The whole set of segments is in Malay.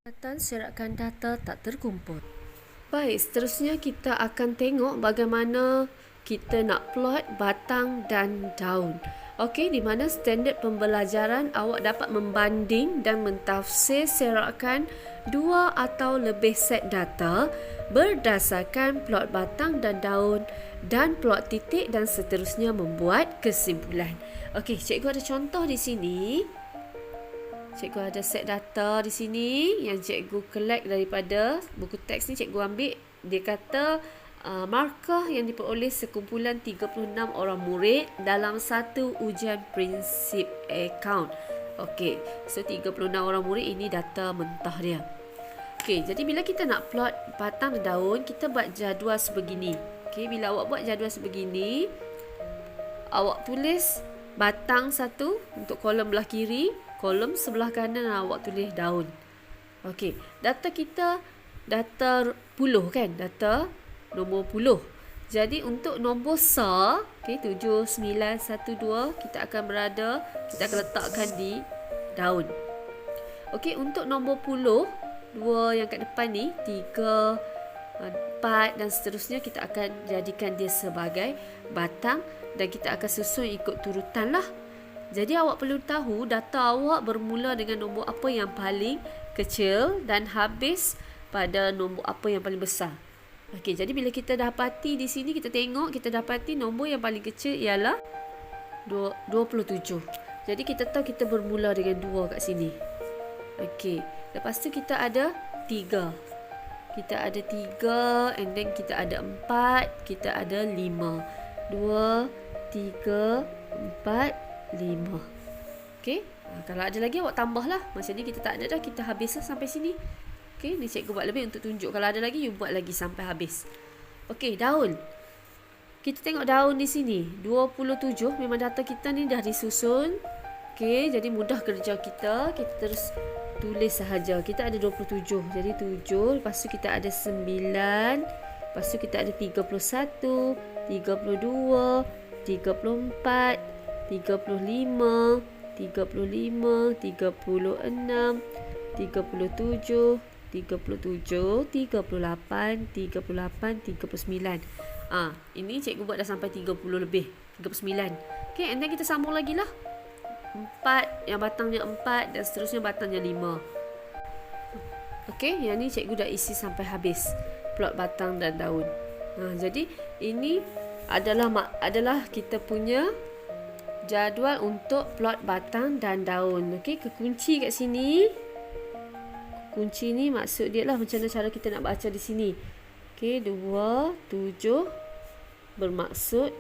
Catatan serakan data tak terkumpul. Baik, seterusnya kita akan tengok bagaimana kita nak plot batang dan daun. Okey, di mana standard pembelajaran awak dapat membanding dan mentafsir serakan dua atau lebih set data berdasarkan plot batang dan daun dan plot titik dan seterusnya membuat kesimpulan. Okey, cikgu ada contoh di sini. Cikgu ada set data di sini yang cikgu collect daripada buku teks ni. Cikgu ambil, dia kata markah yang diperoleh sekumpulan 36 orang murid dalam satu ujian prinsip akaun. Okey, so 36 orang murid ini data mentah dia. Okey, jadi bila kita nak plot batang dan daun, kita buat jadual sebegini. Okey, bila awak buat jadual sebegini, awak tulis batang satu untuk kolom belah kiri, kolom sebelah kanan awak tulis daun. Okey, data kita data puluh kan, data nombor puluh. Jadi untuk nombor SAR, okey 7912 kita akan letakkan di daun. Okey, untuk nombor puluh, dua yang kat depan ni, 3, 4 dan seterusnya kita akan jadikan dia sebagai batang dan kita akan susun ikut turutan lah. Jadi awak perlu tahu data awak bermula dengan nombor apa yang paling kecil dan habis pada nombor apa yang paling besar. Okey, jadi bila kita dapati di sini, kita tengok, kita dapati nombor yang paling kecil ialah 27. Jadi kita tahu kita bermula dengan 2 kat sini. Okey, lepas tu kita ada 3. Kita ada 3 and then kita ada 4, kita ada 5. 2, 3, 4, 5. Okey, kalau ada lagi awak tambahlah. Macam ni kita tak ada dah, kita habislah sampai sini. Okey, ni cikgu buat lebih untuk tunjuk. Kalau ada lagi, you buat lagi sampai habis. Okey, daun. Kita tengok daun di sini. 27, memang data kita ni dah disusun. Okey, jadi mudah kerja kita. Kita terus tulis sahaja. Kita ada 27. Jadi 7, lepas tu kita ada 9. Lepas tu kita ada 31, 32, 34, 35, 35, 36, 37, 37, 38, 38, 39. Ini cikgu buat dah sampai 30 lebih, 39. Okay, and then kita sambung lagi lah. 4, yang batangnya 4 dan seterusnya batangnya 5. Okay, yang ni cikgu dah isi sampai habis plot batang dan daun. Jadi ini adalah kita punya jadual untuk plot batang dan daun. Okey, kekunci kat sini. Kunci ni maksud dia lah macam mana cara kita nak baca di sini. Okey, 27 bermaksud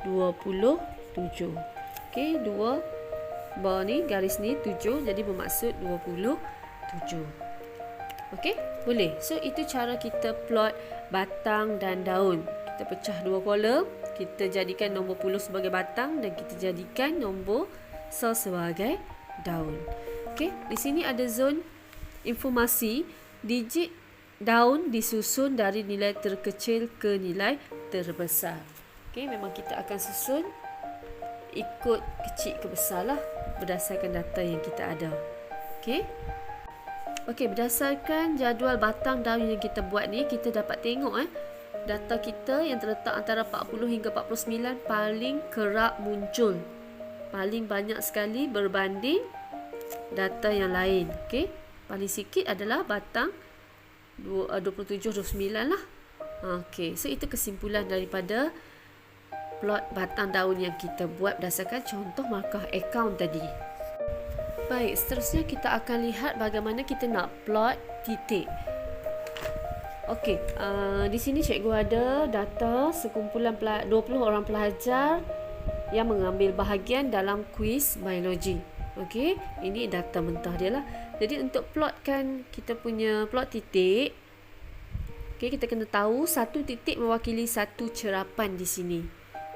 27. Okey, 2 bawah ni garis ni 7 jadi bermaksud 27. Okey, boleh. So itu cara kita plot batang dan daun. Kita pecah 2 kolom. Kita jadikan nombor puluh sebagai batang dan kita jadikan nombor SAR sebagai daun. Okey, di sini ada zon informasi. Digit daun disusun dari nilai terkecil ke nilai terbesar. Okey, memang kita akan susun ikut kecil ke besar lah berdasarkan data yang kita ada. Okey. Okey, berdasarkan jadual batang daun yang kita buat ni, kita dapat tengok data kita yang terletak antara 40 hingga 49 paling kerap muncul. Paling banyak sekali berbanding data yang lain. Okey. Paling sikit adalah batang 27, 29 lah. Okey. So itu kesimpulan daripada plot batang daun yang kita buat berdasarkan contoh markah akaun tadi. Baik, seterusnya kita akan lihat bagaimana kita nak plot titik. Okey, di sini cikgu ada data sekumpulan 20 orang pelajar yang mengambil bahagian dalam kuis biologi. Okey, ini data mentah dia lah. Jadi untuk plotkan kita punya plot titik, okey, kita kena tahu satu titik mewakili satu cerapan di sini.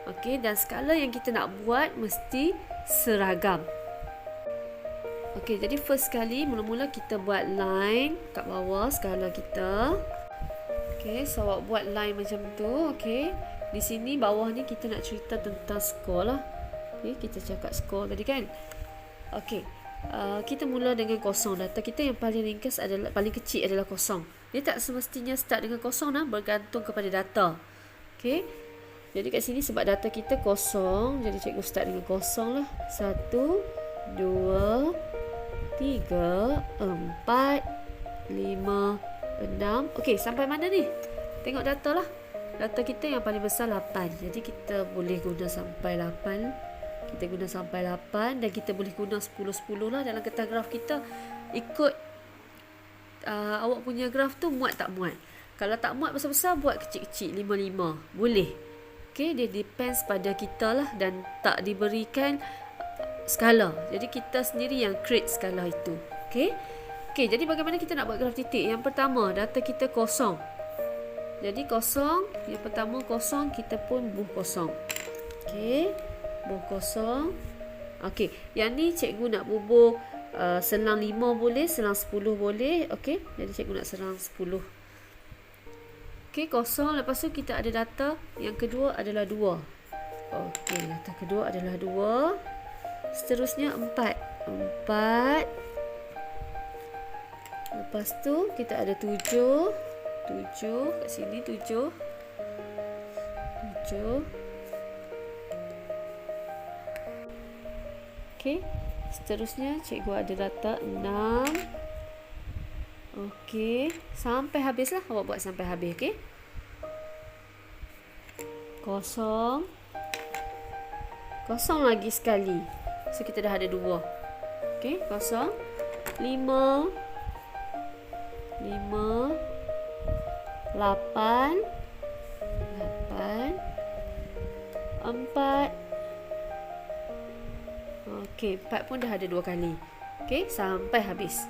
Okey, dan skala yang kita nak buat mesti seragam. Okey, jadi first sekali mula-mula kita buat line kat bawah skala kita. Okey, so awak buat line macam tu. Okey, di sini bawah ni kita nak cerita tentang skor lah. Okey, kita cakap skor tadi kan. Okey, kita mula dengan kosong. Data kita yang paling ringkas adalah, paling kecil adalah kosong. Dia tak semestinya start dengan kosong bergantung kepada data. Okey. Jadi kat sini sebab data kita kosong, jadi cikgu start dengan kosong lah. 1, 2, 3, 4, 5, 6. Okey, sampai mana ni? Tengok data lah. Data kita yang paling besar 8. Jadi kita boleh guna sampai 8. Kita guna sampai 8 dan kita boleh guna 10-10 lah dalam kertas graf kita. Ikut awak punya graf tu muat tak muat. Kalau tak muat besar-besar, buat kecil-kecil 5-5. Boleh. Okay, dia depends pada kita lah dan tak diberikan skala. Jadi kita sendiri yang create skala itu. Okay, jadi bagaimana kita nak buat graf titik? Yang pertama, data kita kosong. Jadi kosong, yang pertama kosong, kita pun buh kosong. Okay, buh kosong. Okay, yang ni cikgu nak bubuh selang 5 boleh, selang 10 boleh. Okay, jadi cikgu nak selang 10. Okey, kosong. Lepas tu kita ada data yang kedua adalah 2. Okey, data kedua adalah 2. Seterusnya 4. Lepas tu kita ada 7. 7 kat sini 7. Okey. Seterusnya cikgu ada data 6. Okey, sampai habislah. Awak buat sampai habis, okey? Kosong. Kosong lagi sekali. So kita dah ada 2. Okey, kosong. 5 8 4. Okey, 4 pun dah ada 2 kali. Okey, sampai habis.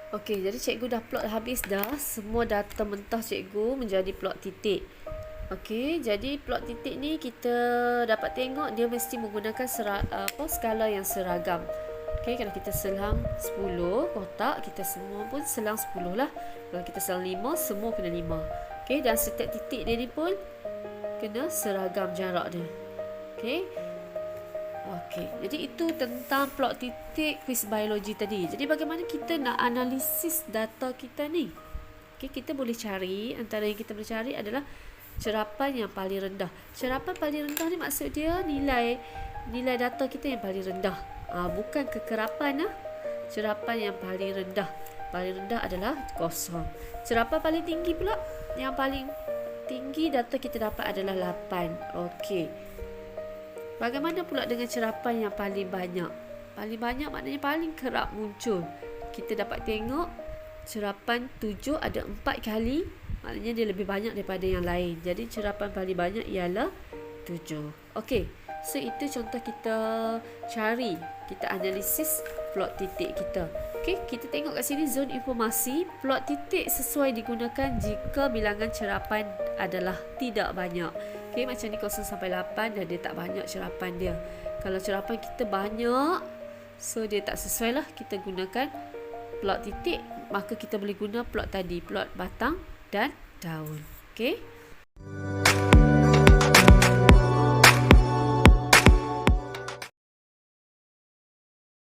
Okey, jadi cikgu dah plot habis dah. Semua data mentah cikgu menjadi plot titik. Okey, jadi plot titik ni kita dapat tengok dia mesti menggunakan skala yang seragam. Okey, kalau kita selang 10 kotak, kita semua pun selang 10 lah. Kalau kita selang 5, semua kena 5. Okey, dan setiap titik dia ni pun kena seragam jarak dia. Okey. Okey, jadi itu tentang plot titik kuis biologi tadi. Jadi bagaimana kita nak analisis data kita ni? Okey, kita boleh cari, antara yang kita boleh cari adalah cerapan yang paling rendah. Cerapan paling rendah ni maksud dia nilai data kita yang paling rendah. Bukan kekerapan lah. Cerapan yang paling rendah. Paling rendah adalah kosong. Cerapan paling tinggi pula, yang paling tinggi data kita dapat adalah 8. Okey. Bagaimana pula dengan cerapan yang paling banyak? Paling banyak maknanya paling kerap muncul. Kita dapat tengok cerapan 7 ada 4 kali. Maknanya dia lebih banyak daripada yang lain. Jadi cerapan paling banyak ialah 7. Okey. So itu contoh kita cari. Kita analisis plot titik kita. Okey, kita tengok kat sini zon informasi. Plot titik sesuai digunakan jika bilangan cerapan adalah tidak banyak. Okey, macam ni 0 sampai 8 dan dia tak banyak cerapan dia. Kalau cerapan kita banyak, so dia tak sesuai lah kita gunakan plot titik. Maka kita boleh guna plot tadi, plot batang dan daun. Okey.